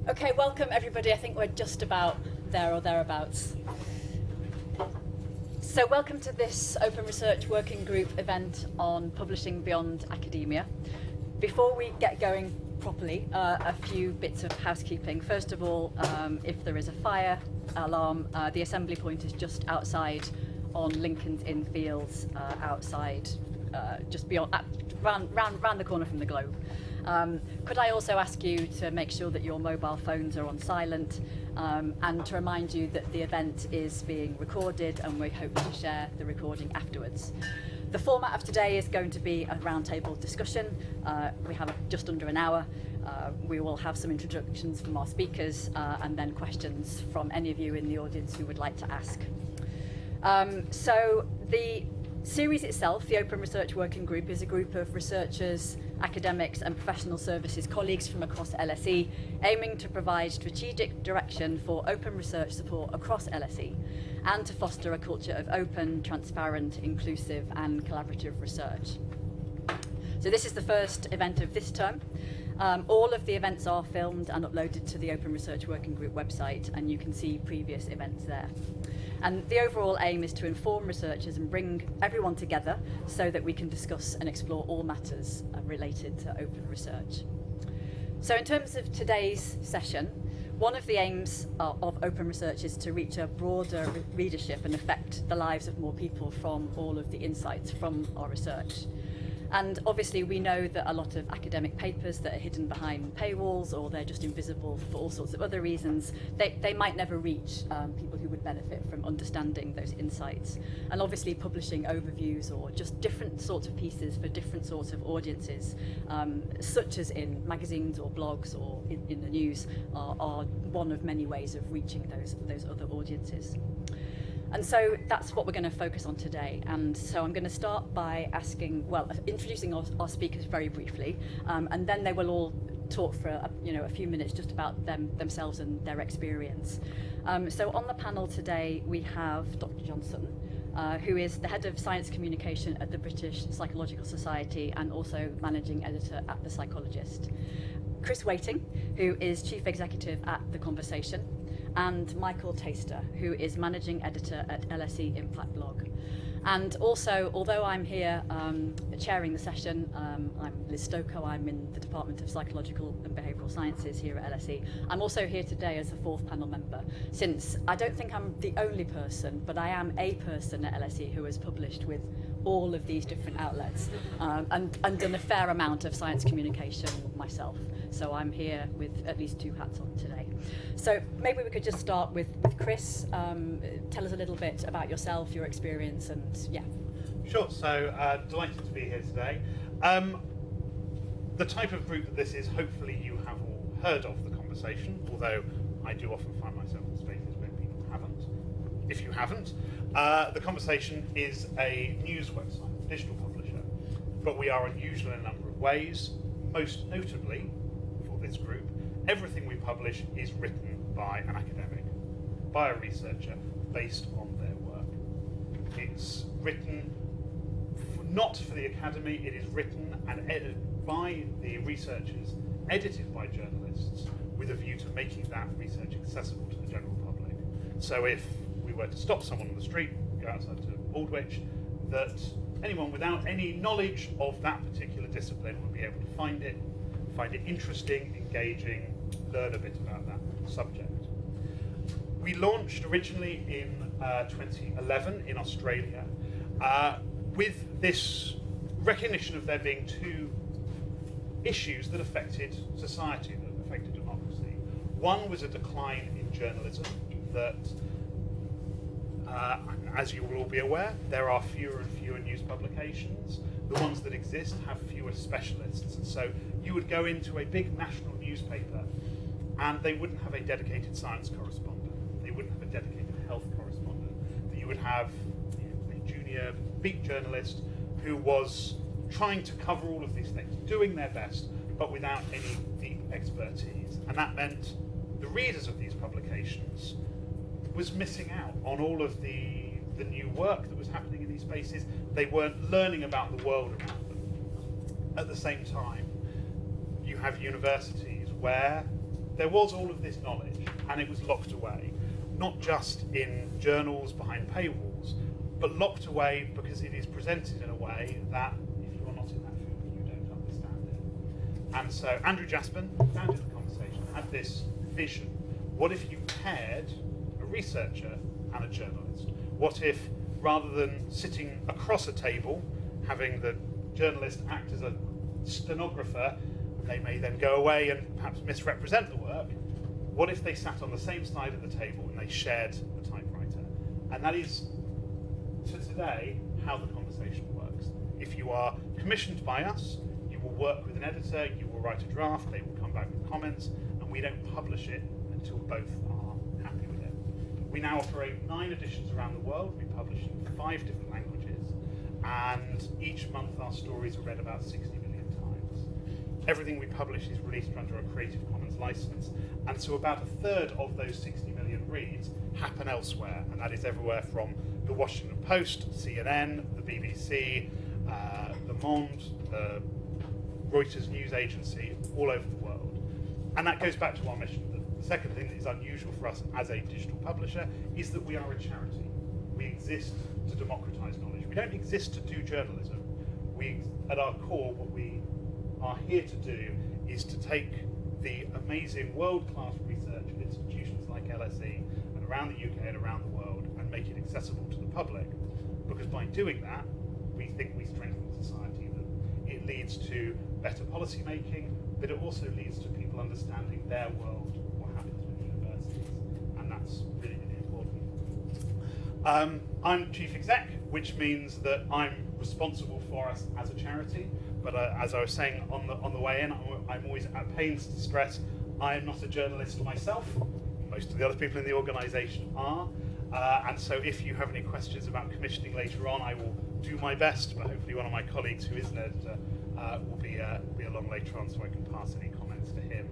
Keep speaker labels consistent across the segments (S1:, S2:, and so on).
S1: Okay, welcome everybody. I think we're just about there or thereabouts. So welcome to this Open Research Working Group event on publishing beyond academia. Before we get going properly, a few bits of housekeeping. First of all, if there is a fire alarm, the assembly point is just outside on Lincoln's Inn Fields, outside, just beyond, round the corner from the Globe. Could I also ask you to make sure that your mobile phones are on silent, and to remind you that the event is being recorded and we hope to share the recording afterwards. The format of today is going to be a roundtable discussion. We have just under an hour. We will have some introductions from our speakers and then questions from any of you in the audience who would like to ask. So the series itself, the Open Research Working Group, is a group of researchers, academics and professional services colleagues from across LSE, aiming to provide strategic direction for open research support across LSE and to foster a culture of open, transparent, inclusive and collaborative research. So this is the first event of this term. All of the events are filmed and uploaded to the Open Research Working Group website, and you can see previous events there. And the overall aim is to inform researchers and bring everyone together so that we can discuss and explore all matters related to open research. So in terms of today's session, one of the aims of open research is to reach a broader readership and affect the lives of more people from all of the insights from our research. And obviously we know that a lot of academic papers that are hidden behind paywalls, or they're just invisible for all sorts of other reasons, they might never reach people who would benefit from understanding those insights. And obviously publishing overviews or just different sorts of pieces for different sorts of audiences, such as in magazines or blogs or in the news, are one of many ways of reaching those other audiences. And so that's what we're going to focus on today. And so I'm going to start by introducing our speakers very briefly, and then they will all talk for a few minutes just about themselves and their experience. So on the panel today we have Dr. Johnson, who is the head of science communication at the British Psychological Society and also managing editor at the Psychologist. Chris Waiting, who is chief executive at The Conversation, and Michael Taster, who is managing editor at LSE Impact Blog. And also, although I'm here chairing the session, I'm Liz Stokoe, I'm in the Department of Psychological and Behavioural Sciences here at LSE. I'm also here today as a fourth panel member, since I don't think I'm the only person, but I am a person at LSE who has published with all of these different outlets and done a fair amount of science communication myself. So I'm here with at least two hats on today. So maybe we could just start with Chris. Tell us a little bit about yourself, your experience, and yeah.
S2: Sure, so delighted to be here today. The type of group that this is, hopefully you have all heard of The Conversation, although I do often find myself in spaces where people haven't. If you haven't, The Conversation is a news website, digital publisher, but we are unusual in a number of ways. Most notably, for this group, everything we publish is written by an academic, by a researcher, based on their work. It's written not for the academy, it is written and edited by the researchers, edited by journalists, with a view to making that research accessible to the general public. So if we were to stop someone on the street, go outside to Aldwych, that anyone without any knowledge of that particular discipline would be able to find it interesting, engaging, learn a bit about that subject. We launched originally in 2011 in Australia with this recognition of there being two issues that affected society, that affected democracy. One was a decline in journalism that, as you will all be aware, there are fewer and fewer news publications. The ones that exist have fewer specialists, and so you would go into a big national newspaper and they wouldn't have a dedicated science correspondent, they wouldn't have a dedicated health correspondent, that you would have a junior beat journalist who was trying to cover all of these things, doing their best, but without any deep expertise. And that meant the readers of these publications was missing out on all of the new work that was happening in these spaces. They weren't learning about the world around them. At the same time, you have universities where there was all of this knowledge, and it was locked away, not just in journals behind paywalls, but locked away because it is presented in a way that, if you are not in that field, you don't understand it. And so Andrew Jaspin, who founded the conversation, had this vision. What if you paired a researcher and a journalist? What if, rather than sitting across a table, having the journalist act as a stenographer, they may then go away and perhaps misrepresent the work, what if they sat on the same side of the table and they shared the typewriter? And that is, to today, how the conversation works. If you are commissioned by us, you will work with an editor, you will write a draft, they will come back with comments, and we don't publish it until both are happy with it. We now operate 9 editions around the world. We publish in 5 different languages, and each month our stories are read about 60 million times. Everything we publish is released under a Creative Commons license, and so about a third of those 60 million reads happen elsewhere, and that is everywhere from the Washington Post, CNN, the BBC, Le Monde, the Reuters news agency, all over the world. And that goes back to our mission. The second thing that is unusual for us as a digital publisher is that we are a charity. We exist to democratise knowledge. We don't exist to do journalism. At our core, what we are here to do is to take the amazing world-class research of institutions like LSE and around the UK and around the world and make it accessible to the public. Because by doing that, we think we strengthen society. That it leads to better policy making, but it also leads to people understanding their world, what happens with universities, and that's really, really important. I'm chief exec, which means that I'm responsible for us as a charity. But as I was saying on the way in, I'm always at pains to stress I am not a journalist myself. Most of the other people in the organisation are. And so if you have any questions about commissioning later on, I will do my best, but hopefully one of my colleagues who is an editor will be along later on so I can pass any comments to him.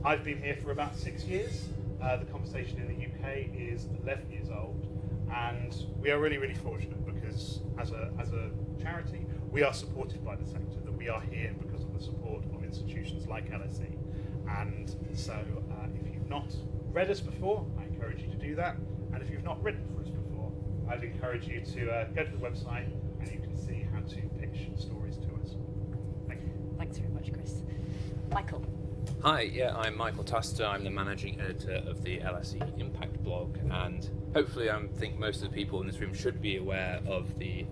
S2: I've been here for about 6 years. The conversation in the UK is 11 years old, and we are really, really fortunate because as a charity, we are supported by the sector, that we are here because of the support of institutions like LSE. And so if you've not read us before, I encourage you to do that. And if you've not written for us before, I'd encourage you to go to the website and you can see how to pitch stories to us. Thank you.
S1: Thanks very much, Chris. Michael.
S3: Hi, yeah, I'm Michael Tuster. I'm the managing editor of the LSE Impact Blog, and hopefully I think most of the people in this room should be aware of the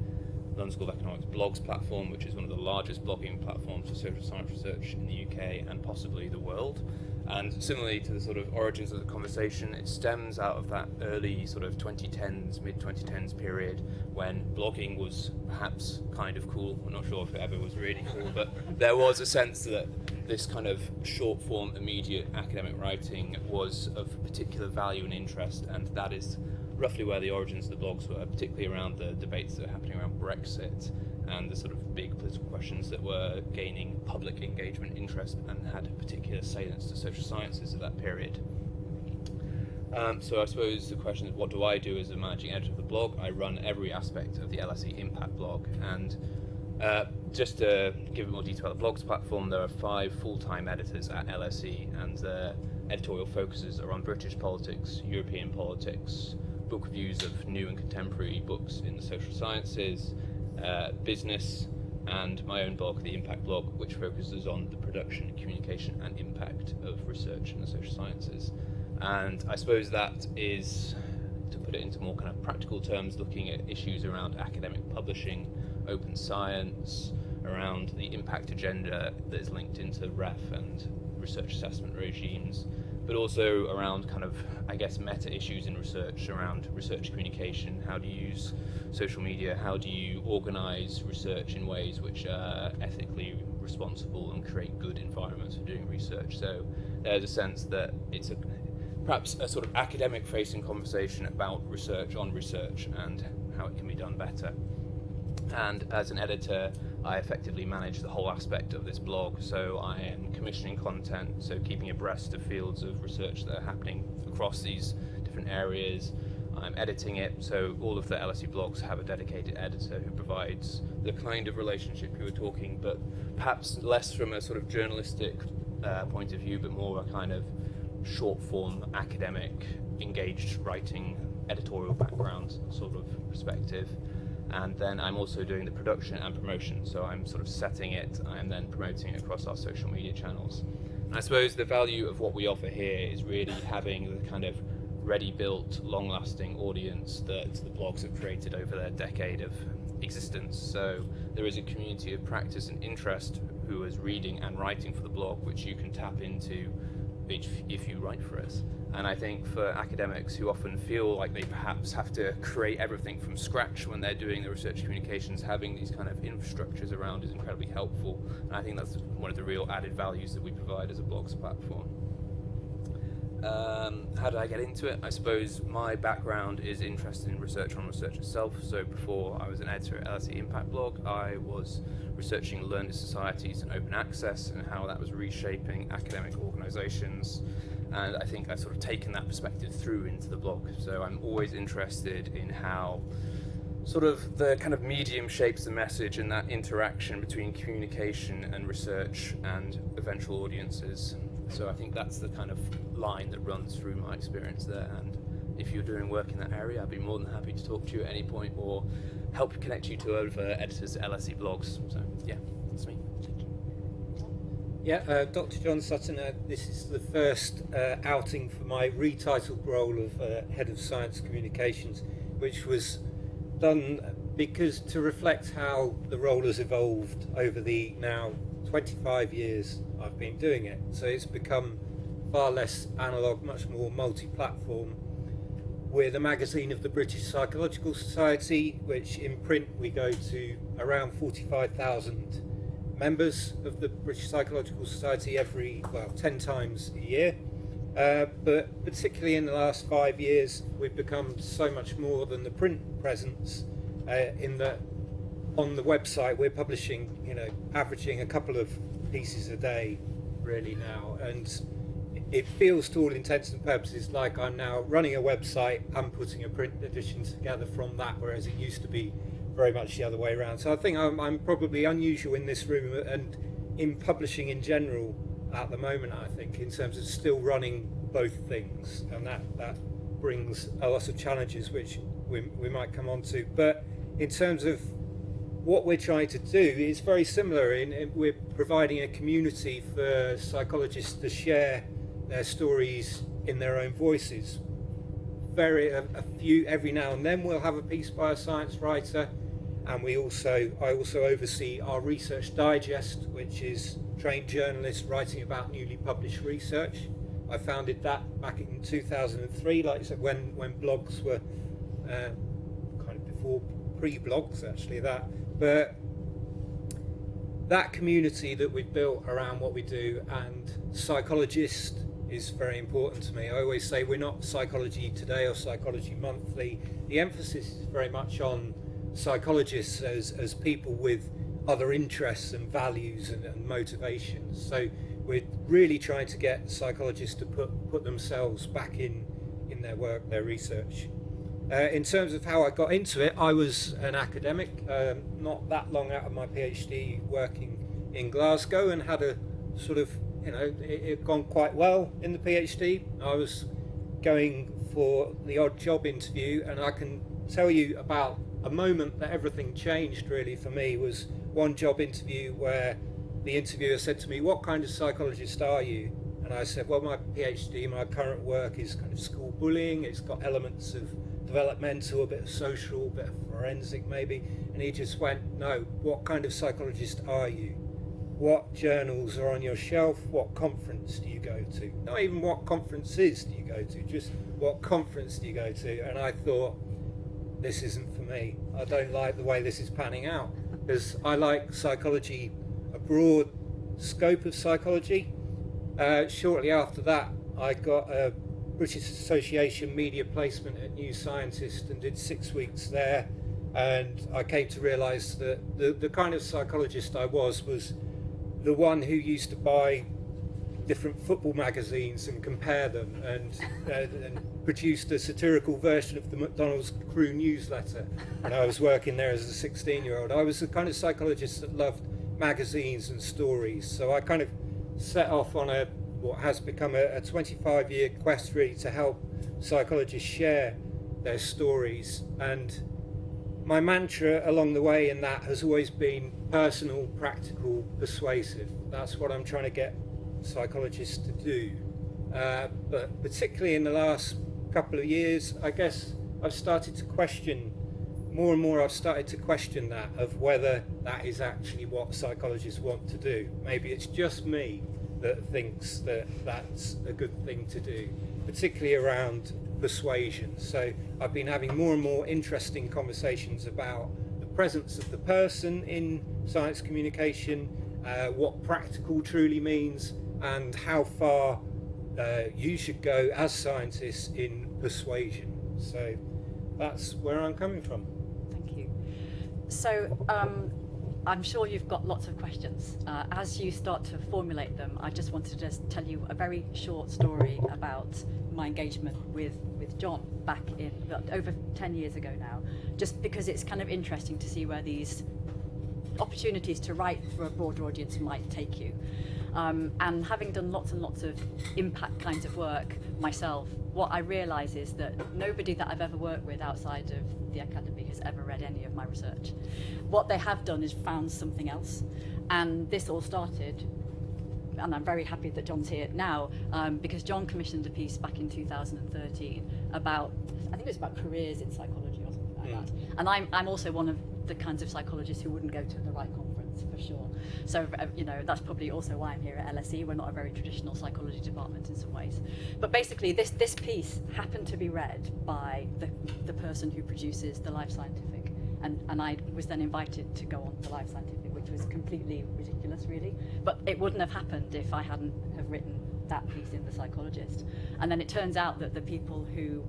S3: London School of Economics blogs platform, which is one of the largest blogging platforms for social science research in the UK and possibly the world. And similarly to the sort of origins of the conversation, it stems out of that early sort of 2010s, mid-2010s period when blogging was perhaps kind of cool. I'm not sure if it ever was really cool, but there was a sense that this kind of short-form, immediate academic writing was of particular value and interest, and that is roughly where the origins of the blogs were, particularly around the debates that were happening around Brexit and the sort of big political questions that were gaining public engagement interest and had particular salience to social sciences at that period. So I suppose the question is, what do I do as a managing editor of the blog? I run every aspect of the LSE Impact Blog, and just to give a more detail about the blogs platform, there are 5 full-time editors at LSE, and their editorial focuses are on British politics, European politics, book reviews of new and contemporary books in the social sciences, business, and my own blog, the Impact Blog, which focuses on the production, communication, and impact of research in the social sciences. And I suppose that is, to put it into more kind of practical terms, looking at issues around academic publishing, open science, around the impact agenda that is linked into REF and research assessment regimes, but also around kind of, I guess, meta issues in research, around research communication. How do you use social media? How do you organise research in ways which are ethically responsible and create good environments for doing research? So there's a sense that it's perhaps a sort of academic-facing conversation about research on research and how it can be done better. And as an editor, I effectively manage the whole aspect of this blog. So I am commissioning content, so keeping abreast of fields of research that are happening across these different areas. I'm editing it, so all of the LSE blogs have a dedicated editor who provides the kind of relationship you were talking, but perhaps less from a sort of journalistic point of view, but more a kind of short form academic engaged writing editorial background sort of perspective. And then I'm also doing the production and promotion, so I'm sort of setting it and then promoting it across our social media channels. And I suppose the value of what we offer here is really having the kind of ready-built, long-lasting audience that the blogs have created over their decade of existence. So there is a community of practice and interest who is reading and writing for the blog, which you can tap into if you write for us. And I think for academics who often feel like they perhaps have to create everything from scratch when they're doing their research communications, having these kind of infrastructures around is incredibly helpful. And I think that's one of the real added values that we provide as a blogs platform. How did I get into it? I suppose my background is interested in research on research itself. So before I was an editor at LSE Impact Blog, I was researching learned societies and open access and how that was reshaping academic organisations. And I think I've sort of taken that perspective through into the blog. So I'm always interested in how sort of the kind of medium shapes the message and that interaction between communication and research and eventual audiences. So I think that's the kind of line that runs through my experience there. And if you're doing work in that area, I'd be more than happy to talk to you at any point or help connect you to other editors at LSE Blogs. So yeah, that's me.
S4: Yeah, Dr. John Sutton, this is the first outing for my retitled role of Head of Science Communications, which was done because to reflect how the role has evolved over the now 25 years I've been doing it. So it's become far less analogue, much more multi-platform. We're the magazine of the British Psychological Society, which in print we go to around 45,000 members of the British Psychological Society 10 times a year. But particularly in the last 5 years, we've become so much more than the print presence in that on the website we're publishing, averaging a couple of pieces a day really now. And it feels to all intents and purposes like I'm now running a website and putting a print edition together from that, whereas it used to be very much the other way around. So I think I'm probably unusual in this room and in publishing in general at the moment, I think, in terms of still running both things, and that brings a lot of challenges which we might come on to. But in terms of what we're trying to do, it's very similar in we're providing a community for psychologists to share their stories in their own voices. A few every now and then we'll have a piece by a science writer, and I also oversee our research digest, which is trained journalists writing about newly published research. I founded that back in 2003, like I said, when blogs were kind of before pre-blogs actually. But that community that we've built around what we do, and Psychologist is very important to me. I always say we're not Psychology Today or Psychology Monthly. The emphasis is very much on psychologists as people with other interests and values and motivations. So we're really trying to get psychologists to put themselves back in their work, their research. In terms of how I got into it, I was an academic, not that long out of my PhD, working in Glasgow, and had a sort of, it had gone quite well in the PhD. I was going for the odd job interview, and I can tell you about a moment that everything changed really for me. Was one job interview where the interviewer said to me, "What kind of psychologist are you?" And I said, "Well, my PhD, my current work is kind of school bullying. It's got elements of developmental, a bit of social, a bit of forensic maybe." And he just went, "No, what kind of psychologist are you? What journals are on your shelf? What conference do you go to? Not even what conferences do you go to, just what conference do you go to?" And I thought, this isn't for me. I don't like the way this is panning out, because I like psychology, a broad scope of psychology. Shortly after that, I got a British Association media placement at New Scientist and did 6 weeks there, and I came to realise that the kind of psychologist I was the one who used to buy different football magazines and compare them, and produced a satirical version of the McDonald's Crew newsletter when I was working there as a 16-year-old. I was the kind of psychologist that loved magazines and stories, so I kind of set off on what has become a 25-year quest really to help psychologists share their stories. And my mantra along the way in that has always been personal, practical, persuasive. That's what I'm trying to get psychologists to do. But particularly in the last couple of years, I guess I've started to question more and more. I've started to question that, of whether that is actually what psychologists want to do. Maybe it's just me that thinks that that's a good thing to do, particularly around persuasion. So I've been having more and more interesting conversations about the presence of the person in science communication, what practical truly means, and how far you should go as scientists in persuasion. So that's where I'm coming from.
S1: Thank you. So I'm sure you've got lots of questions. As you start to formulate them, I just wanted to just tell you a very short story about my engagement with John back in over 10 years ago now, just because it's kind of interesting to see where these opportunities to write for a broader audience might take you. And having done lots and lots of impact kinds of work myself, what I realise is that nobody that I've ever worked with outside of the academy has ever read any of my research. What they have done is found something else. And this all started, and I'm very happy that John's here now, because John commissioned a piece back in 2013 about, I think it was about careers in psychology or something like that. And I'm also one of the kinds of psychologists who wouldn't go to the right conference, for sure. So, that's probably also why I'm here at LSE. We're not a very traditional psychology department in some ways. But basically, this piece happened to be read by the person who produces the Life Scientific. And I was then invited to go on the Life Scientific, which was completely ridiculous, really. But it wouldn't have happened if I hadn't have written that piece in the Psychologist. And then it turns out that the people who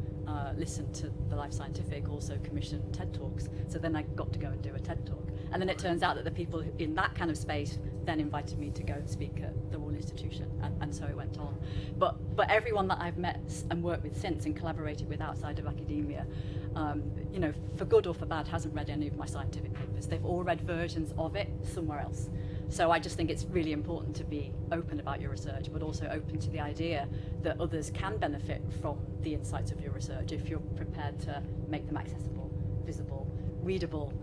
S1: listened to the Life Scientific also commissioned TED Talks. So then I got to go and do a TED Talk. And then it turns out that the people in that kind of space then invited me to go and speak at the Royal Institution, and so it went on. But everyone that I've met and worked with since and collaborated with outside of academia, for good or for bad, hasn't read any of my scientific papers. They've all read versions of it somewhere else. So I just think it's really important to be open about your research, but also open to the idea that others can benefit from the insights of your research if you're prepared to make them accessible, visible, readable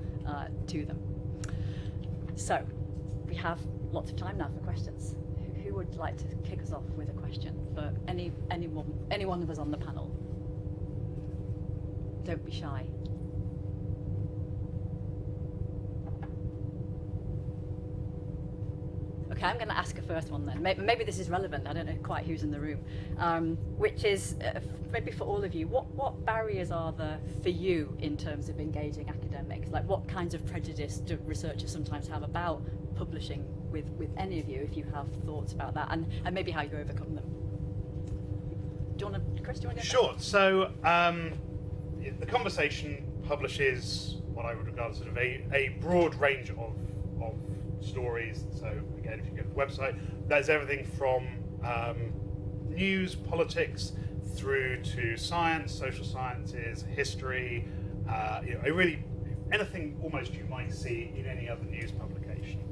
S1: to them. So we have lots of time now for questions. Who would like to kick us off with a question for anyone of us on the panel? Don't be shy. Okay, I'm going to ask a first one then. Maybe this is relevant. I don't know quite who's in the room. Which is, maybe for all of you, what barriers are there for you in terms of engaging academics? Like, what kinds of prejudice do researchers sometimes have about publishing with any of you, if you have thoughts about that, and maybe how you overcome them? Chris, do you want to go?
S2: Sure. So the conversation publishes what I would regard as sort of a broad range of stories. So again, if you go to the website, there's everything from news, politics, through to science, social sciences, history, really anything almost you might see in any other news publication.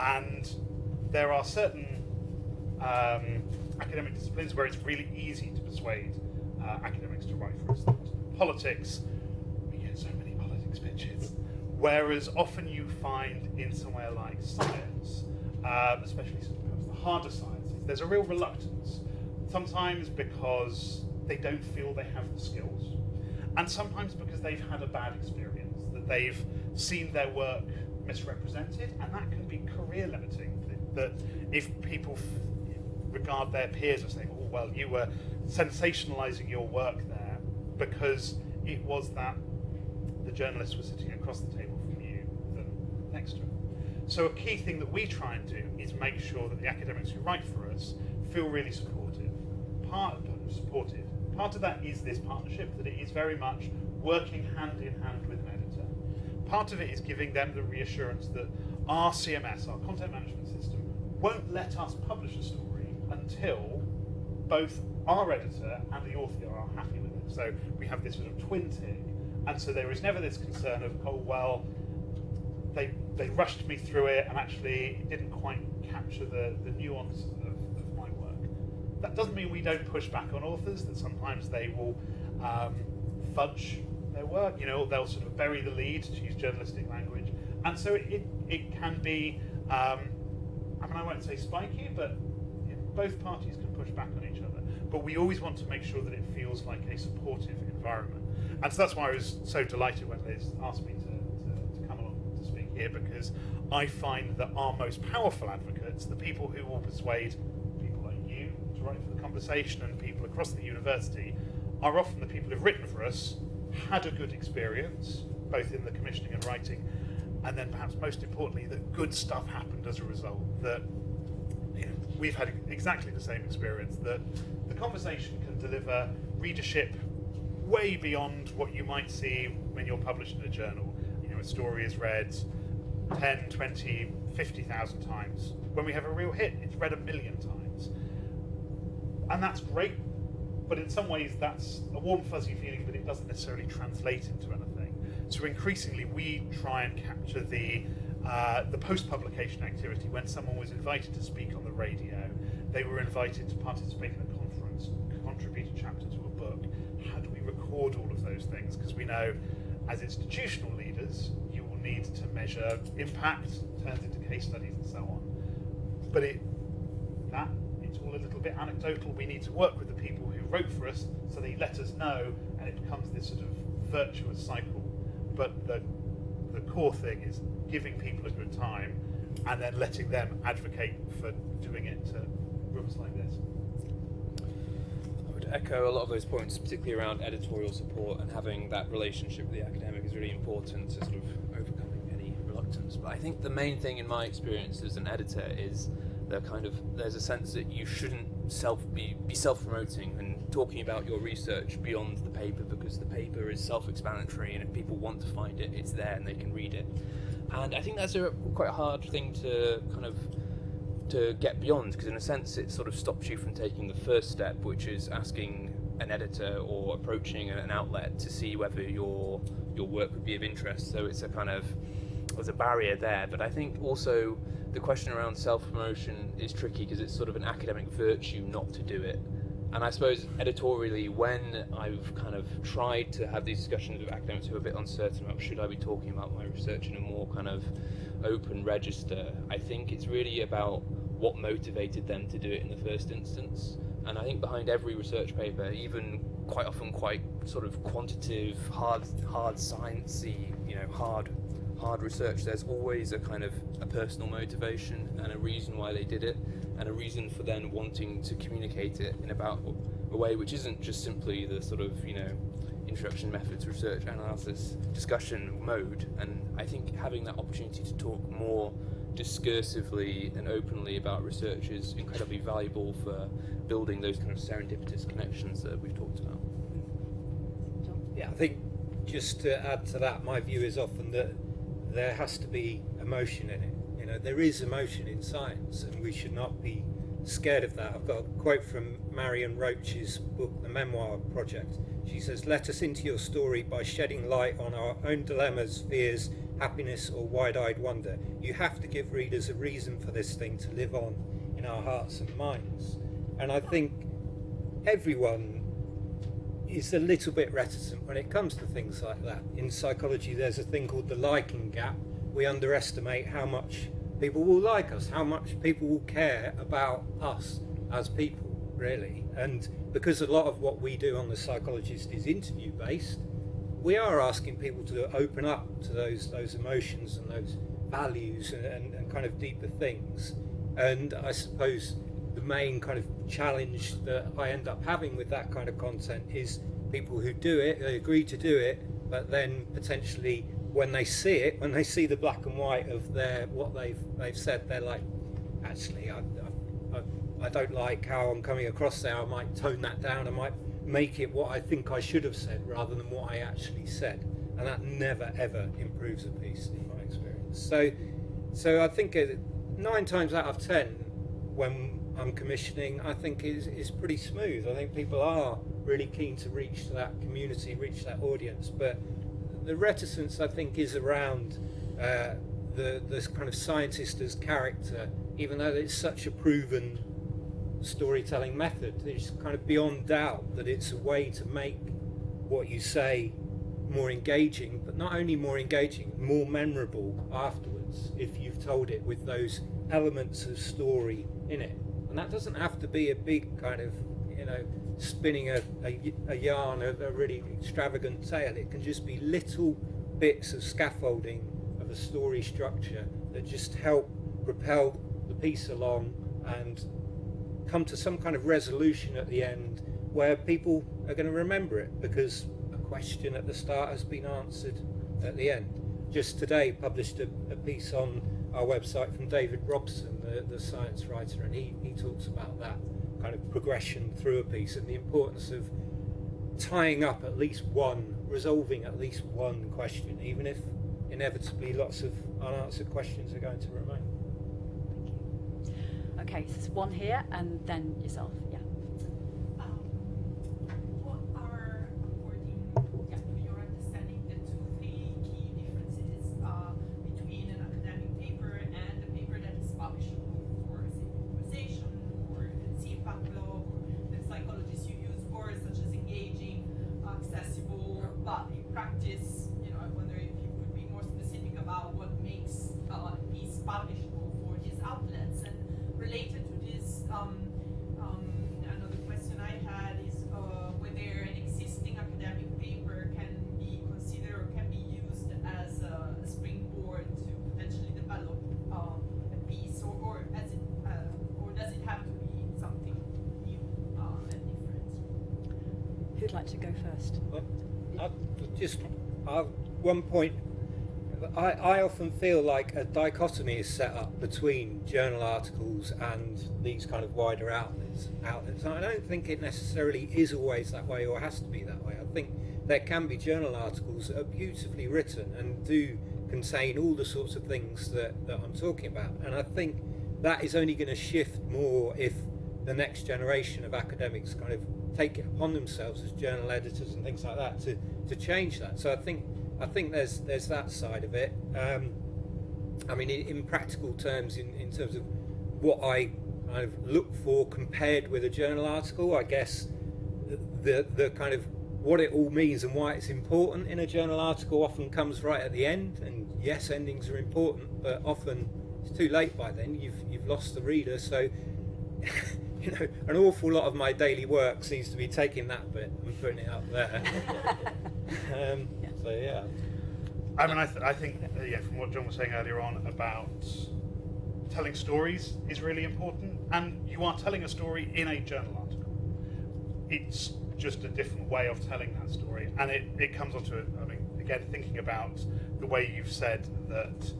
S2: And there are certain academic disciplines where it's really easy to persuade academics to write for us. Politics, we get so many politics pitches. Whereas often you find in somewhere like science, especially perhaps the harder sciences, there's a real reluctance. Sometimes because they don't feel they have the skills, and sometimes because they've had a bad experience, that they've seen their work misrepresented, and that can be career limiting. That if people regard their peers as saying, oh, well, you were sensationalizing your work there because it was that the journalist was sitting across the table from you than next to him. So a key thing that we try and do is make sure that the academics who write for us feel really supportive. Part of that is this partnership, that it is very much working hand in hand with an editor. Part of it is giving them the reassurance that our CMS, our content management system, won't let us publish a story until both our editor and the author are happy with it. So we have this sort of twin tick. And so there is never this concern of, oh, well, they rushed me through it and actually it didn't quite capture the nuance of Doesn't mean we don't push back on authors, that sometimes they will fudge their work, they'll sort of bury the lead, to use journalistic language. And so it can be, I won't say spiky, but both parties can push back on each other. But we always want to make sure that it feels like a supportive environment. And so that's why I was so delighted when Liz asked me to come along to speak here, because I find that our most powerful advocates, the people who will persuade people like you to write for the conversation and people across the university, are often the people who've written for us, had a good experience, both in the commissioning and writing, and then perhaps most importantly, that good stuff happened as a result, that we've had exactly the same experience, that the conversation can deliver readership way beyond what you might see when you're published in a journal. A story is read 10, 20, 50,000 times. When we have a real hit, it's read 1 million times. And that's great, but in some ways that's a warm fuzzy feeling, but it doesn't necessarily translate into anything. So increasingly we try and capture the post-publication activity. When someone was invited to speak on the radio, they were invited to participate in a conference, contribute a chapter to a book. How do we record all of those things? Because we know, as institutional leaders, you will need to measure impact, turns into case studies and so on. But it's all a little bit anecdotal. We need to work with the people who wrote for us, so they let us know, and it becomes this sort of virtuous cycle. But the core thing is giving people a good time and then letting them advocate for doing it to rooms like this.
S3: I would echo a lot of those points, particularly around editorial support, and having that relationship with the academic is really important to sort of overcoming any reluctance. But I think the main thing in my experience as an editor is there's a sense that you shouldn't be self-promoting and talking about your research beyond the paper, because the paper is self-explanatory, and if people want to find it, it's there and they can read it. And I think that's quite a hard thing to to get beyond, because in a sense it sort of stops you from taking the first step, which is asking an editor or approaching an outlet to see whether your work would be of interest. So it's there's a barrier there. But I think also the question around self-promotion is tricky, because it's sort of an academic virtue not to do it. And I suppose editorially, when I've kind of tried to have these discussions with academics who are a bit uncertain about should I be talking about my research in a more kind of open register, I think it's really about what motivated them to do it in the first instance. And I think behind every research paper, even quite often quite sort of quantitative, hard sciencey, hard research, there's always a kind of a personal motivation and a reason why they did it, and a reason for then wanting to communicate it in about a way which isn't just simply the sort of introduction methods, research analysis, discussion mode. And I think having that opportunity to talk more discursively and openly about research is incredibly valuable for building those kind of serendipitous connections that we've talked about.
S4: Yeah, I think just to add to that, my view is often that there has to be emotion in it. There is emotion in science, and we should not be scared of that. I've got a quote from Marion Roach's book, The Memoir Project. She says, "Let us into your story by shedding light on our own dilemmas, fears, happiness, or wide-eyed wonder. You have to give readers a reason for this thing to live on in our hearts and minds." And I think everyone is a little bit reticent when it comes to things like that. In psychology, there's a thing called the liking gap. We underestimate how much people will like us, how much people will care about us as people, really. And because a lot of what we do on The Psychologist is interview based, we are asking people to open up to those emotions and those values and kind of deeper things. And I suppose the main kind of challenge that I end up having with that kind of content is people who do it, they agree to do it, but then potentially when they see it, when they see the black and white of what they've said, they're like, actually, I don't like how I'm coming across there. I might tone that down. I might make it what I think I should have said rather than what I actually said, and that never ever improves a piece in my experience. So I think 9 times out of 10, when I'm commissioning, I think is pretty smooth. I think people are really keen to reach that community, reach that audience, but the reticence, I think, is around the kind of scientist as character, even though it's such a proven storytelling method. It's kind of beyond doubt that it's a way to make what you say more engaging, but not only more engaging, more memorable afterwards if you've told it with those elements of story in it. And that doesn't have to be a big kind of, spinning a yarn, a really extravagant tale. It can just be little bits of scaffolding of a story structure that just help propel the piece along and come to some kind of resolution at the end where people are going to remember it because a question at the start has been answered at the end. Just today published a piece on our website from David Robson, the science writer, and he talks about that kind of progression through a piece and the importance of tying up resolving at least one question, even if inevitably lots of unanswered questions are going to remain.
S1: Thank you. Okay, so there's one here and then yourself. Yeah.
S5: What are, according to your understanding, the 2-3 key differences between an academic paper and a paper that is publishable for, say, conversation, or LSE Impact Blog, or the Psychologist you use, or such as engaging, accessible, but in practice, I wonder if you could be more specific about what makes a piece publishable for these outlets. And related to this, another question I had is whether an existing academic paper can be considered or can be used as a springboard to potentially develop a piece, or does it have to be something new and different?
S1: Who'd like to go first?
S4: One point, I often feel like a dichotomy is set up between journal articles and these kind of wider outlets. And I don't think it necessarily is always that way or has to be that way. I think there can be journal articles that are beautifully written and do contain all the sorts of things that I'm talking about. And I think that is only going to shift more if the next generation of academics kind of take it upon themselves as journal editors and things like that to change that. So I think there's that side of it. I mean, in practical terms, in terms of what I kind of look for compared with a journal article, I guess the kind of what it all means and why it's important in a journal article often comes right at the end. And yes, endings are important, but often it's too late by then. You've lost the reader. So an awful lot of my daily work seems to be taking that bit and putting it up there. So yeah.
S2: I mean, I think from what John was saying earlier on about telling stories is really important, and you are telling a story in a journal article. It's just a different way of telling that story, and it comes onto it. I mean, again, thinking about the way you've said that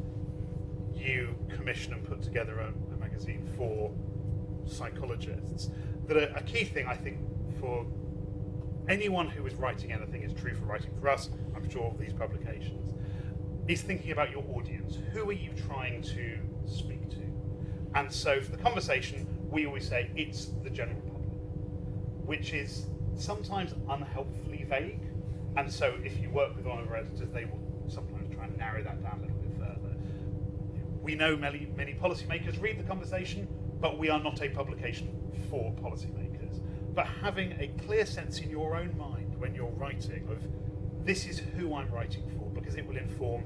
S2: you commission and put together a magazine for psychologists, that a key thing I think for anyone who is writing anything, is true for writing for us, I'm sure of these publications, is thinking about your audience. Who are you trying to speak to? And so for the conversation, we always say it's the general public, which is sometimes unhelpfully vague. And so if you work with one of our editors, they will sometimes try and narrow that down a little bit further. We know many policymakers read the conversation, but we are not a publication for policymakers. But having a clear sense in your own mind when you're writing of this is who I'm writing for, because it will inform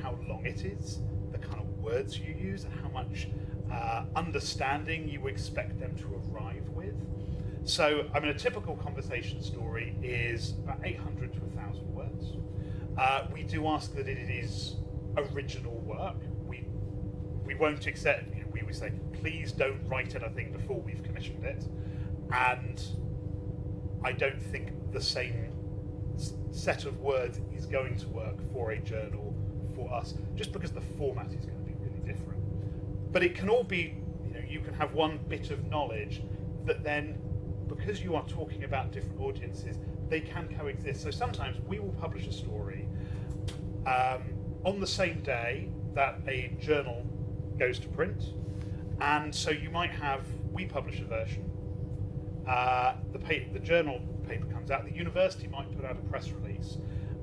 S2: how long it is, the kind of words you use, and how much understanding you expect them to arrive with. So, I mean, a typical conversation story is about 800 to 1,000 words. We do ask that it is original work. We won't accept, we would say, please don't write anything before we've commissioned it. And I don't think the same set of words is going to work for a journal for us, just because the format is going to be really different. But it can all be, you can have one bit of knowledge that then, because you are talking about different audiences, they can coexist. So sometimes we will publish a story on the same day that a journal goes to print. And so you might have, we publish a version, the journal paper comes out, the university might put out a press release,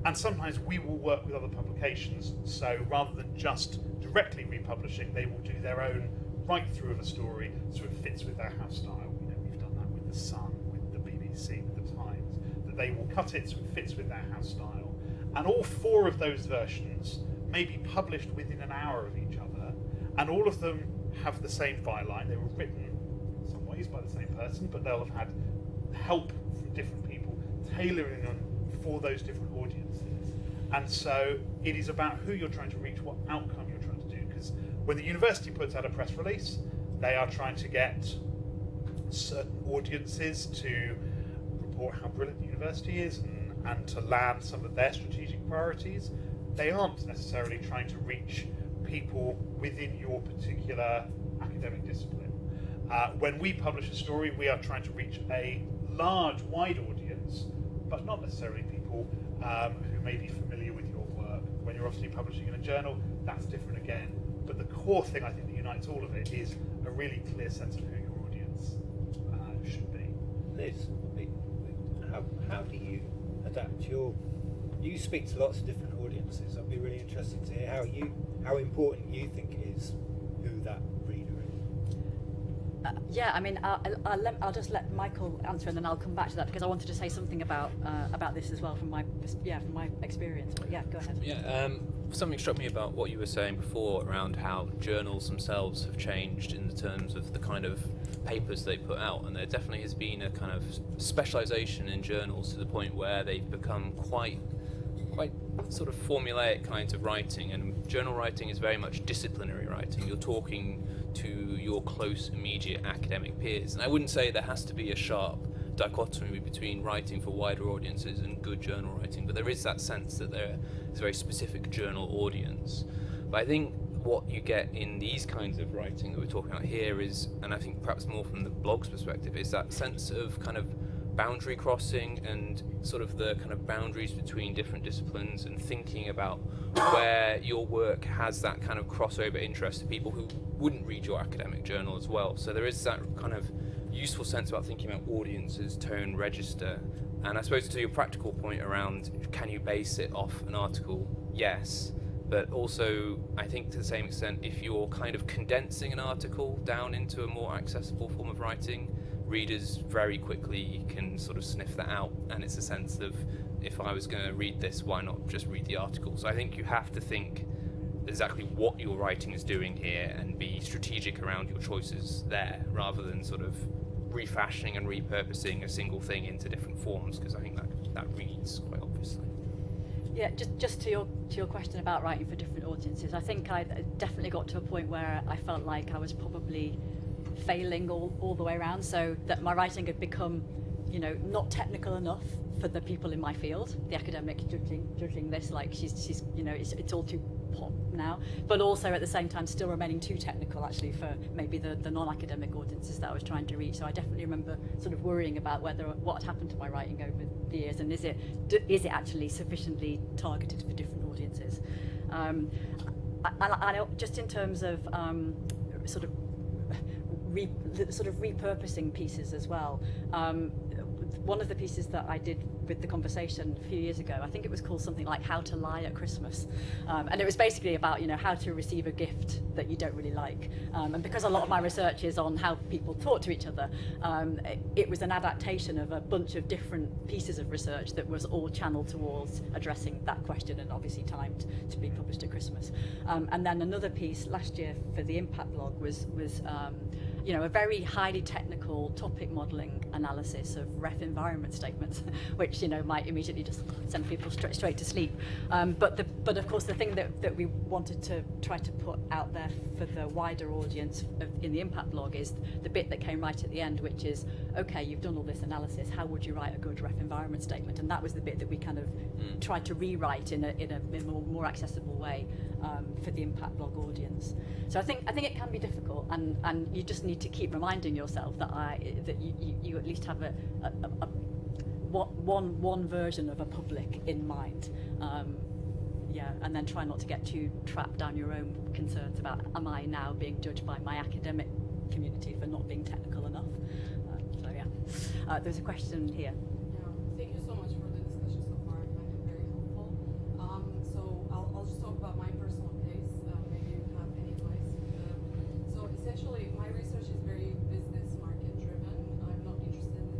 S2: and sometimes we will work with other publications, so rather than just directly republishing, they will do their own write-through of a story so it fits with their house style. Sun, with the BBC, with the Times, that they will cut it so it fits with their house style. And all 4 of those versions may be published within an hour of each other, and all of them have the same byline. They were written in some ways by the same person, but they'll have had help from different people tailoring them for those different audiences. And so it is about who you're trying to reach, what outcome you're trying to do. Because when the university puts out a press release, they are trying to get certain audiences to report how brilliant the university is and to land some of their strategic priorities. They aren't necessarily trying to reach people within your particular academic discipline. When we publish a story, we are trying to reach a large, wide audience, but not necessarily people who may be familiar with your work. When you're obviously publishing in a journal, that's different again. But the core thing I think that unites all of it is a really clear sense of who your audience should be.
S4: Liz, how do you adapt you speak to lots of different audiences. I'd be really interested to hear how important you think it is who that reader is.
S1: Yeah, I mean, I'll just let Michael answer, and then I'll come back to that because I wanted to say something about this as well from my experience. But yeah, go ahead.
S3: Yeah, something struck me about what you were saying before around how journals themselves have changed in the terms of the kind of papers they put out, and there definitely has been a kind of specialisation in journals to the point where they've become quite sort of formulaic kinds of writing, and journal writing is very much disciplinary writing. You're talking to your close, immediate academic peers, and I wouldn't say there has to be a sharp dichotomy between writing for wider audiences and good journal writing, but there is that sense that there is a very specific journal audience. But I think what you get in these kinds of writing that we're talking about here is, and I think perhaps more from the blog's perspective, is that sense of kind of boundary crossing and sort of the kind of boundaries between different disciplines, and thinking about where your work has that kind of crossover interest to people who wouldn't read your academic journal as well. So there is that kind of useful sense about thinking about audiences, tone, register. And I suppose to your practical point around can you base it off an article? Yes. But also, I think to the same extent, if you're kind of condensing an article down into a more accessible form of writing, readers very quickly can sort of sniff that out, and it's a sense of, if I was going to read this, why not just read the article? So I think you have to think exactly what your writing is doing here and be strategic around your choices there, rather than sort of refashioning and repurposing a single thing into different forms, because I think that reads quite obviously.
S1: Yeah, just to your question about writing for different audiences, I think I definitely got to a point where I felt like I was probably failing all the way around, so that my writing had become, not technical enough for the people in my field, the academic judging this like she's it's all too pop now, but also at the same time still remaining too technical actually for maybe the non-academic audiences that I was trying to reach. So I definitely remember sort of worrying about what had happened to my writing over the years, and is it actually sufficiently targeted for different audiences. And just in terms of sort of repurposing pieces as well. One of the pieces that I did with the conversation a few years ago, I think it was called something like How to Lie at Christmas. And it was basically about, how to receive a gift that you don't really like. And because a lot of my research is on how people talk to each other, it was an adaptation of a bunch of different pieces of research that was all channeled towards addressing that question, and obviously timed to be published at Christmas. And then another piece last year for the Impact Blog was a very highly technical topic modelling analysis of ref environment statements, which might immediately just send people straight to sleep. But of course the thing that we wanted to try to put out there for the wider audience in the Impact Blog is the bit that came right at the end, which is, okay, you've done all this analysis, how would you write a good ref environment statement? And that was the bit that we kind of tried to rewrite in a more accessible way for the Impact Blog audience. So I think it can be difficult, and you just need to keep reminding yourself that you at least have one version of a public in mind. And then try not to get too trapped down your own concerns about, am I now being judged by my academic community for not being technical enough? There's a question here.
S6: Yeah, thank you so much for the discussion so far. I find it very helpful. So I'll just talk about my personal case. Maybe you have any advice. So essentially, my research is very business market driven. I'm not interested in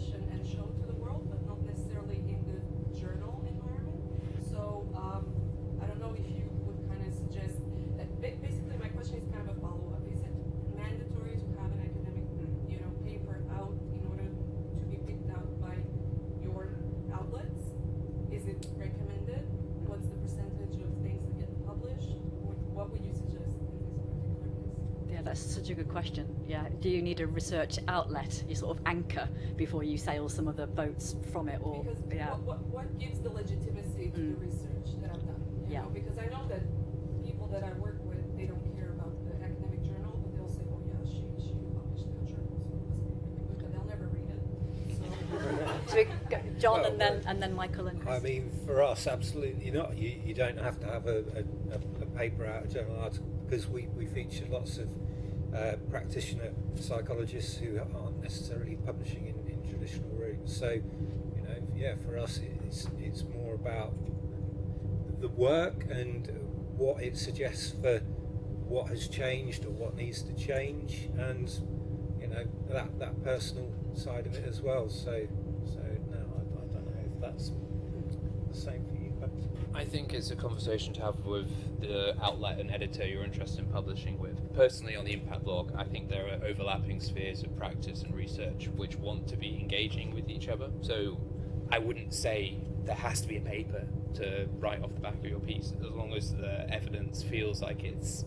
S6: publish and show to the world, but not necessarily in the journal environment. So I don't know if you would kind of suggest, basically my question is kind of a follow-up. Is it mandatory to have an academic, paper out in order to be picked out by your outlets? Is it recommended? What's the percentage of things that get published? What would you suggest in this particular case?
S1: Yeah, that's such a good question. Yeah, do you need a research outlet, your sort of anchor, before you sail some of the boats from it, or
S6: Because what gives the legitimacy to the research that I've done? You know, because I know that people that I work with, they don't care about the academic journal, but they'll say, oh yeah, she published that journal, so it must be really good, but they'll never read it.
S1: So we go, John,
S4: Well,
S1: and then Michael and Chris.
S4: I mean, for us, absolutely not. You don't have to have a paper out, a journal article, because we feature lots of practitioner psychologists who aren't necessarily publishing in traditional routes. So, for us, it's more about the work and what it suggests for what has changed or what needs to change, and that personal side of it as well. So no, I don't know if that's the same for you, but
S3: I think it's a conversation to have with the outlet and editor you're interested in publishing with. Personally, on the Impact blog, I think there are overlapping spheres of practice and research which want to be engaging with each other. So I wouldn't say there has to be a paper to write off the back of your piece, as long as the evidence feels like it's,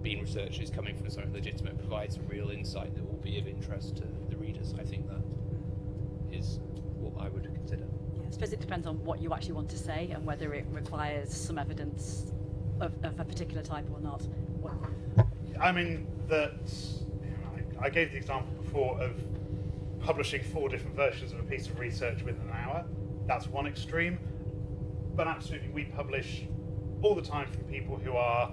S3: being researched, is coming from something legitimate, provides some real insight that will be of interest to the readers. I think that is what I would consider.
S1: I suppose it depends on what you actually want to say and whether it requires some evidence of a particular type or not.
S2: I mean, I gave the example before of publishing 4 different versions of a piece of research within an hour. That's one extreme. But absolutely, we publish all the time from people who are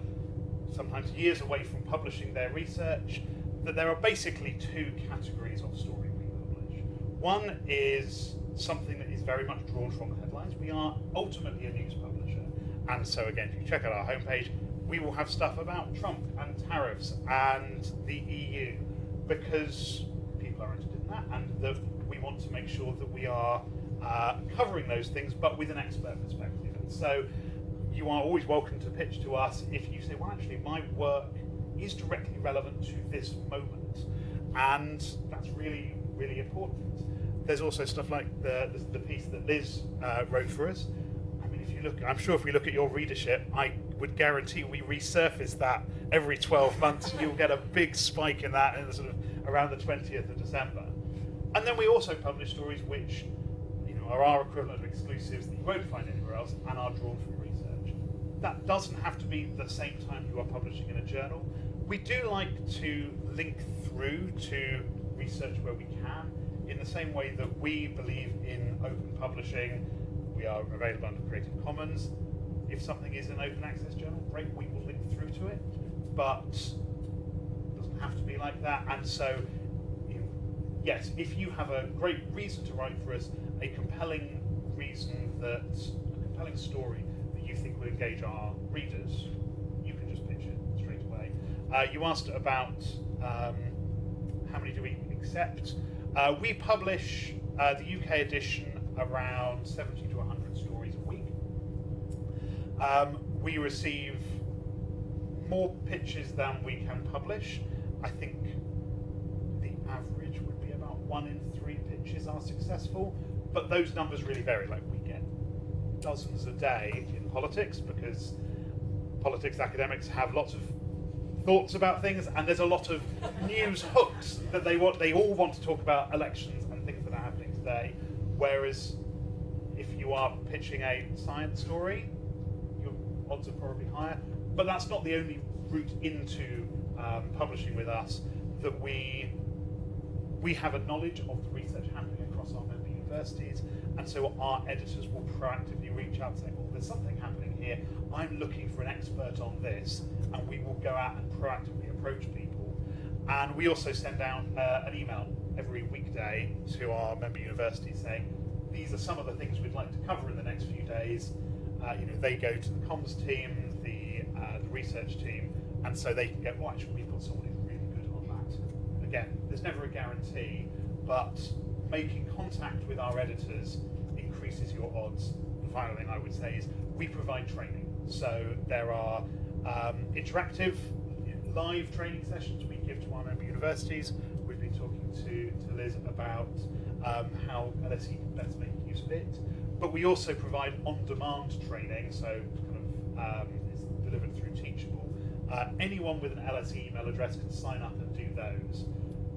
S2: sometimes years away from publishing their research, that there are basically 2 categories of story we publish. One is something that is very much drawn from the headlines. We are ultimately a news publisher. And so again, if you check out our homepage, we will have stuff about Trump and tariffs and the EU, because people are interested in that, and that we want to make sure that we are covering those things, but with an expert perspective. And so you are always welcome to pitch to us if you say, well, actually, my work is directly relevant to this moment. And that's really, really important. There's also stuff like the piece that Liz wrote for us. I mean, if you look, I'm sure if we look at your readership, I would guarantee we resurface that every 12 months. You'll get a big spike in that in the sort of around the 20th of December. And then we also publish stories which are our equivalent of exclusives that you won't find anywhere else and are drawn from research. That doesn't have to be the same time you are publishing in a journal. We do like to link through to research where we can, in the same way that we believe in open publishing. We are available under Creative Commons. If something is an open access journal, great, we will link through to it, but it doesn't have to be like that. And so, yes, if you have a great reason to write for us, a compelling story that you think will engage our readers, you can just pitch it straight away. You asked about how many do we accept. We publish the UK edition around 70 to 100 stories a week. We receive more pitches than we can publish. I think the average would be about 1 in 3 pitches are successful, but those numbers really vary. Like, we get dozens a day in politics, because politics academics have lots of thoughts about things, and there's a lot of news hooks that they all want to talk about elections and things that are happening today. Whereas if you are pitching a science story, your odds are probably higher. But that's not the only route into publishing with us. That we have a knowledge of the research happening across our member universities, and so our editors will proactively reach out and say, "Oh, there's something happening here. I'm looking for an expert on this," and we will go out and proactively approach people. And we also send out an email every weekday to our member universities saying, "These are some of the things we'd like to cover in the next few days." They go to the comms team, the research team, and so they can go, "Oh, actually, we've got someone who's really good on that." Again, there's never a guarantee, but making contact with our editors increases your odds. The final thing I would say is we provide training. So there are interactive live training sessions we give to our member universities. We've been talking to Liz about how LSE can best make use of it. But we also provide on-demand training, so kind of it's delivered through Teachable. Anyone with an LSE email address can sign up and do those.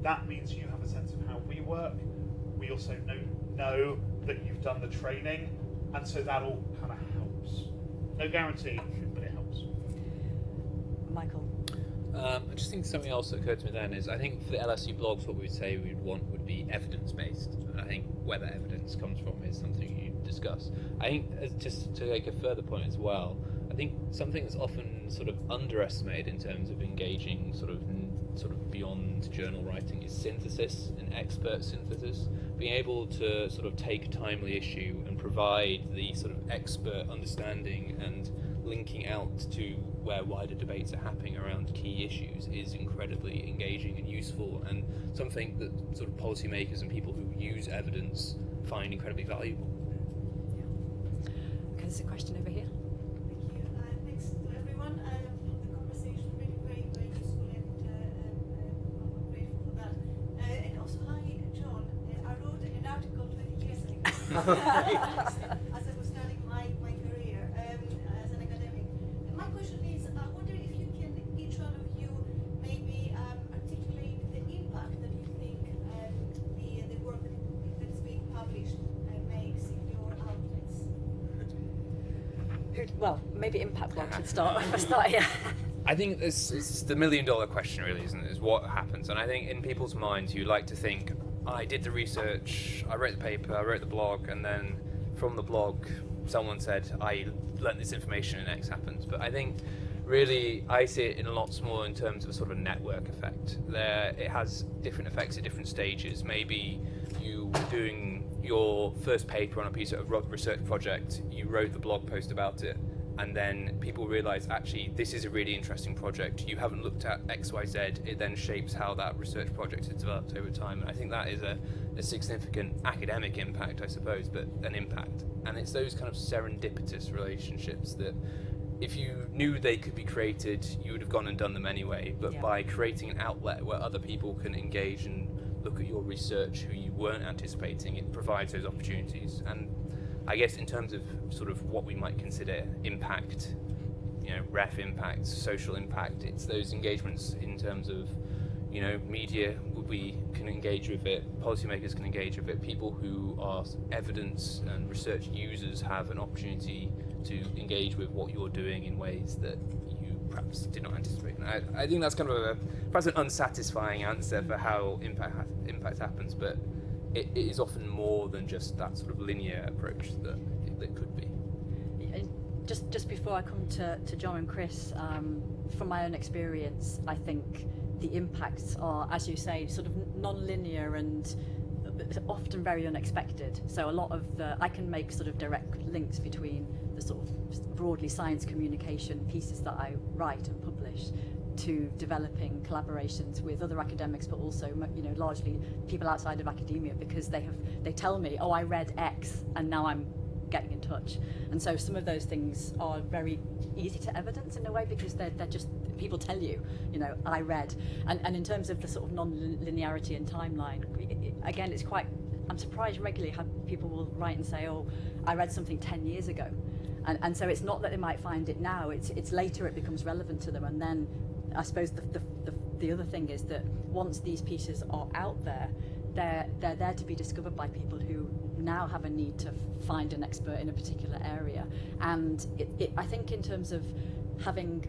S2: That means you have a sense of how we work. We also know that you've done the training, and so that all kind of helps. No guarantee, but it helps.
S1: Michael?
S3: I just think something else that occurred to me then is I think for the LSE blogs what we would say we'd want would be evidence-based. And I think where that evidence comes from is something you discuss. I think just to make a further point as well, I think something that's often sort of underestimated in terms of engaging sort of beyond journal writing is synthesis and expert synthesis. Being able to sort of take a timely issue and provide the sort of expert understanding and linking out to where wider debates are happening around key issues is incredibly engaging and useful, and something that sort of policymakers and people who use evidence find incredibly valuable.
S1: Yeah. Okay, there's a question over here.
S7: Thank you. Thanks to everyone for the conversation. Really very, very useful, and I'm grateful for that. And also, hi, John. I wrote an article 20 years ago as I was starting my career as an academic. And my question is, I wonder if you can, each one of you, maybe articulate the impact that you think the work that is being published makes in your outlets.
S1: Well, maybe Impact Blog should start here.
S3: I think it's the million-dollar question, really, isn't it? Is what happens. And I think in people's minds, you like to think, I did the research, I wrote the paper, I wrote the blog, and then from the blog, someone said, I learnt this information and X happens. But I think, really, I see it in a lot smaller in terms of a sort of a network effect. It has different effects at different stages. Maybe you were doing your first paper on a piece of research project, you wrote the blog post about it, and then people realise, actually, this is a really interesting project. You haven't looked at X, Y, Z. It then shapes how that research project is developed over time. And I think that is a significant academic impact, I suppose, but an impact. And it's those kind of serendipitous relationships that if you knew they could be created, you would have gone and done them anyway. But
S1: Yeah.
S3: by creating an outlet where other people can engage and look at your research who you weren't anticipating, it provides those opportunities. And I guess in terms of sort of what we might consider impact, ref impact, social impact, it's those engagements in terms of, media we can engage with it, policymakers can engage with it, people who are evidence and research users have an opportunity to engage with what you're doing in ways that you perhaps did not anticipate. And I think that's kind of perhaps an unsatisfying answer for how impact happens, but it is often more than just that sort of linear approach that could be.
S1: Just before I come to John and Chris, from my own experience, I think the impacts are, as you say, sort of non-linear and often very unexpected. So a lot of I can make sort of direct links between the sort of broadly science communication pieces that I write and publish to developing collaborations with other academics, but also largely people outside of academia, because they tell me, oh, I read X and now I'm getting in touch. And so some of those things are very easy to evidence in a way, because they're just, people tell you, I read. And in terms of the sort of non-linearity and timeline, again, it's quite, I'm surprised regularly how people will write and say, oh, I read something 10 years ago. And so it's not that they might find it now, it's later it becomes relevant to them. And then I suppose the other thing is that once these pieces are out there, they're there to be discovered by people who now have a need to find an expert in a particular area. And I think in terms of having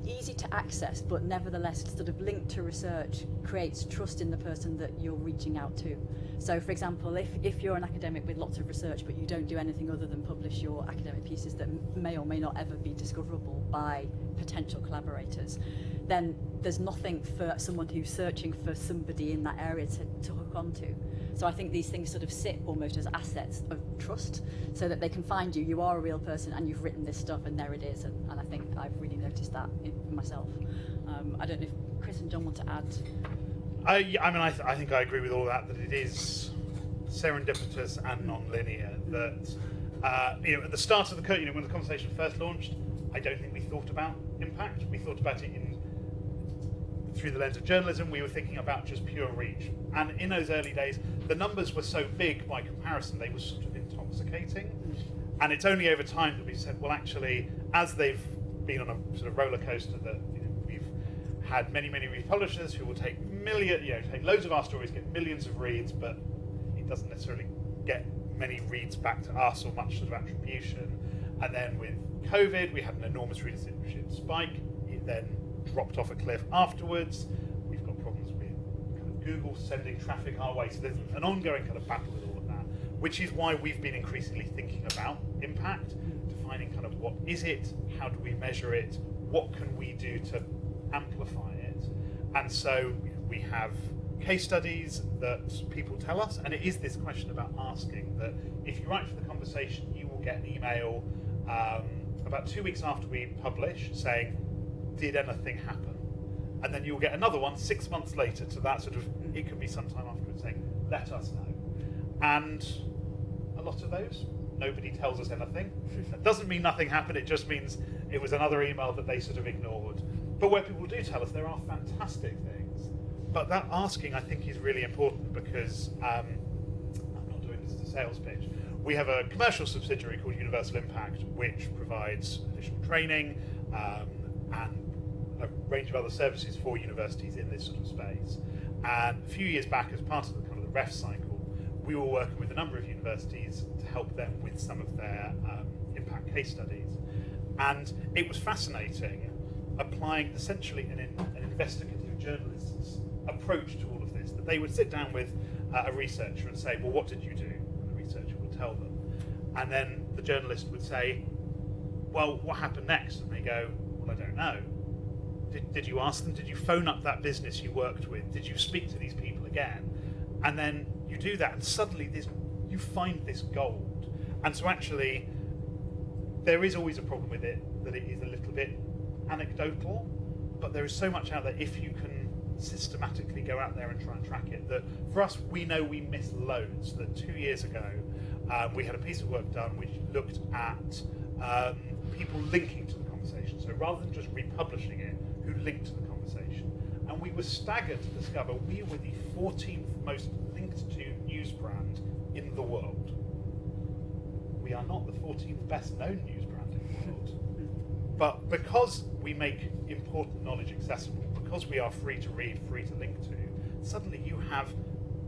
S1: easy to access but nevertheless sort of linked to research creates trust in the person that you're reaching out to. So for example, if you're an academic with lots of research but you don't do anything other than publish your academic pieces that may or may not ever be discoverable by potential collaborators, then there's nothing for someone who's searching for somebody in that area to hook onto. So I think these things sort of sit almost as assets of trust, so that they can find you, you are a real person and you've written this stuff and there it is. And I think I've really noticed that in myself. I don't know if Chris and John want to add.
S2: I think I agree with all that it is serendipitous and non-linear. That at the start of when the conversation first launched, I don't think we thought about impact. We thought about it through the lens of journalism. We were thinking about just pure reach, and in those early days, the numbers were so big by comparison, they were sort of intoxicating. And it's only over time that we said, well, actually, as they've been on a sort of roller coaster, that we've had many publishers who will take take loads of our stories, get millions of reads, but it doesn't necessarily get many reads back to us or much sort of attribution. And then with COVID, we had an enormous readership spike. It then dropped off a cliff afterwards. We've got problems with kind of Google sending traffic our way. So there's an ongoing kind of battle with all of that, which is why we've been increasingly thinking about impact, defining kind of what is it, how do we measure it, what can we do to amplify it. And so we have case studies that people tell us, and it is this question about asking that if you write for the conversation, you will get an email about 2 weeks after we publish saying, did anything happen? And then you'll get another one 6 months later to that sort of, it can be sometime afterwards saying, let us know. And a lot of those, nobody tells us anything. That doesn't mean nothing happened, it just means it was another email that they sort of ignored. But where people do tell us, there are fantastic things. But that asking, I think, is really important because I'm not doing this as a sales pitch. We have a commercial subsidiary called Universal Impact, which provides additional training and a range of other services for universities in this sort of space. And a few years back, as part of the kind of the ref cycle, we were working with a number of universities to help them with some of their impact case studies. And it was fascinating applying essentially an investigative journalist's approach to all of this, that they would sit down with a researcher and say, well, what did you do? And the researcher would tell them. And then the journalist would say, well, what happened next? And they go, well, I don't know. Did you ask them? Did you phone up that business you worked with? Did you speak to these people again? And then you do that, and suddenly you find this gold. And so actually, there is always a problem with it, that it is a little bit anecdotal, but there is so much out there if you can systematically go out there and try and track it, that for us, we know we miss loads. That 2 years ago, we had a piece of work done which looked at people linking to the conversation. So rather than just republishing it, who linked to the conversation. And we were staggered to discover we were the 14th most linked to news brand in the world. We are not the 14th best known news brand in the world. But because we make important knowledge accessible, because we are free to read, free to link to, suddenly you have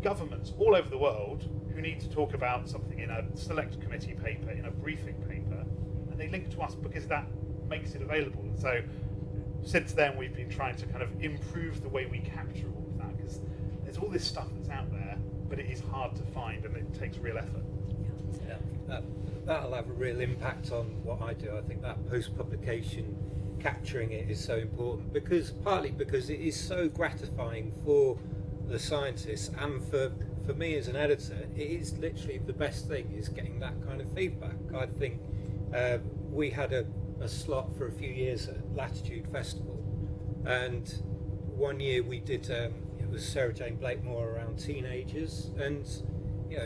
S2: governments all over the world who need to talk about something in a select committee paper, in a briefing paper, and they link to us because that makes it available. And so since then we've been trying to kind of improve the way we capture all of that, because there's all this stuff that's out there, but it is hard to find and it takes real effort.
S4: Yeah, that'll have a real impact on what I do. I think that post-publication capturing it is so important, partly because it is so gratifying for the scientists and for me as an editor. It is literally the best thing, is getting that kind of feedback. I think we had a slot for a few years at Latitude Festival, and one year we did it was Sarah Jane Blakemore around teenagers, and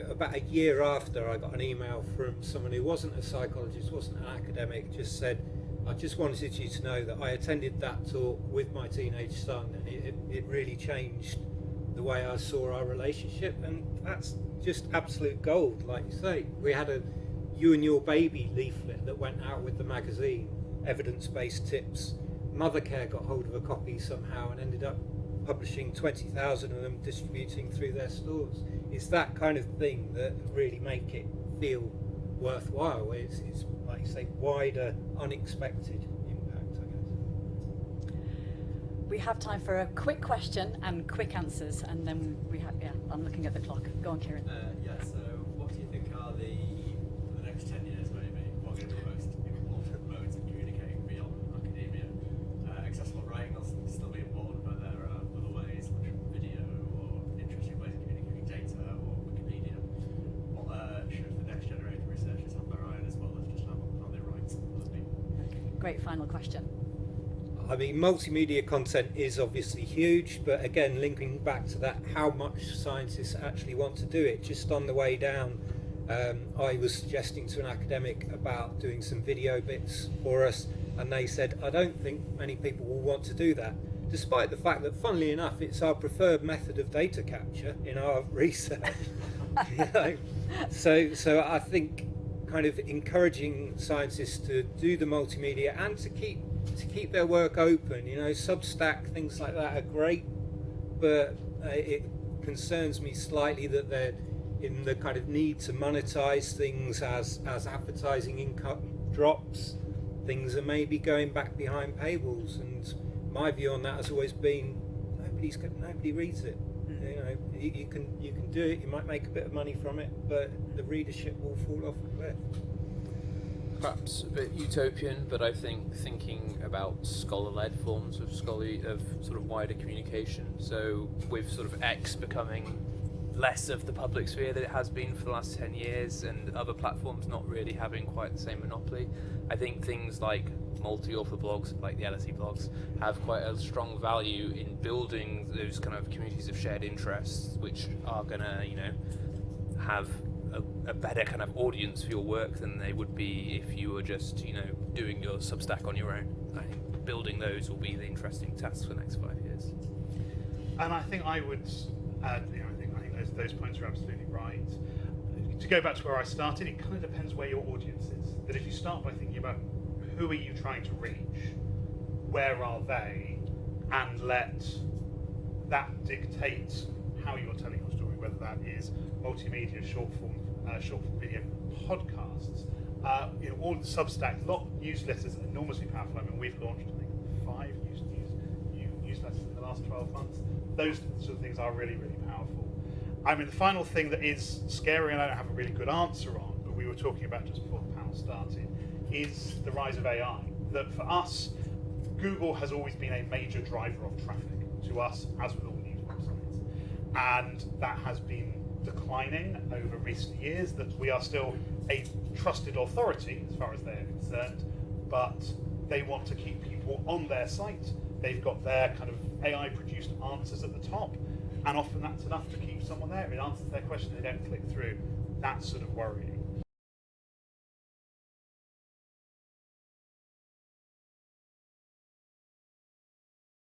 S4: about a year after, I got an email from someone who wasn't a psychologist, wasn't an academic, just said, I just wanted you to know that I attended that talk with my teenage son, and it really changed the way I saw our relationship. And that's just absolute gold. Like you say, we had a You and Your Baby leaflet that went out with the magazine, evidence-based tips. Mothercare got hold of a copy somehow and ended up publishing 20,000 of them, distributing through their stores. It's that kind of thing that really make it feel worthwhile. It's like you say, wider, unexpected impact, I guess.
S1: We have time for a quick question and quick answers, and then I'm looking at the clock. Go on, Kieran.
S8: So what do you think are for the next 10 years maybe, what are going to be the most important modes of communicating beyond academia? Accessible writing will still be important, but there are other ways, like video or interesting ways of communicating data or Wikipedia. What should the next generation of researchers have their eye on, as well as just how they write other people?
S1: Great final question.
S4: I mean, multimedia content is obviously huge, but again, linking back to that, how much scientists actually want to do it. Just on the way down, I was suggesting to an academic about doing some video bits for us, and they said, I don't think many people will want to do that, despite the fact that, funnily enough, it's our preferred method of data capture in our research. You know? So I think kind of encouraging scientists to do the multimedia and to keep their work open. You know, Substack, things like that are great, but it concerns me slightly that they're in the kind of need to monetize things as advertising income drops. Things are maybe going back behind paywalls, and my view on that has always been nobody reads it. You know, you can do it. You might make a bit of money from it, but the readership will fall off a cliff.
S3: Perhaps a bit utopian, but I think thinking about scholar-led forms of sort of wider communication. So with sort of X becoming less of the public sphere that it has been for the last 10 years, and other platforms not really having quite the same monopoly, I think things like multi-author blogs, like the LSE blogs, have quite a strong value in building those kind of communities of shared interests, which are going to, you know, have a better kind of audience for your work than they would be if you were just, you know, doing your Substack on your own. I think building those will be the interesting task for the next 5 years.
S2: And I think I would add, you know, I think those points are absolutely right. To go back to where I started, it kind of depends where your audience is. That if you start by thinking about who are you trying to reach, where are they, and let that dictate how you're telling your story, whether that is multimedia, short form video, podcasts, you know, all the Substack, newsletters are enormously powerful. I mean, we've launched, I think, 5 newsletters in the last 12 months. Those sort of things are really, really powerful. I mean, the final thing that is scary, and I don't have a really good answer on, but we were talking about just before the panel started, is the rise of AI. That for us, Google has always been a major driver of traffic to us, as with all news websites. And that has been declining over recent years, that we are still a trusted authority as far as they're concerned, but they want to keep people on their site. They've got their kind of AI-produced answers at the top, and often that's enough to keep someone there. It answers their question, they don't click through. That's sort of worrying.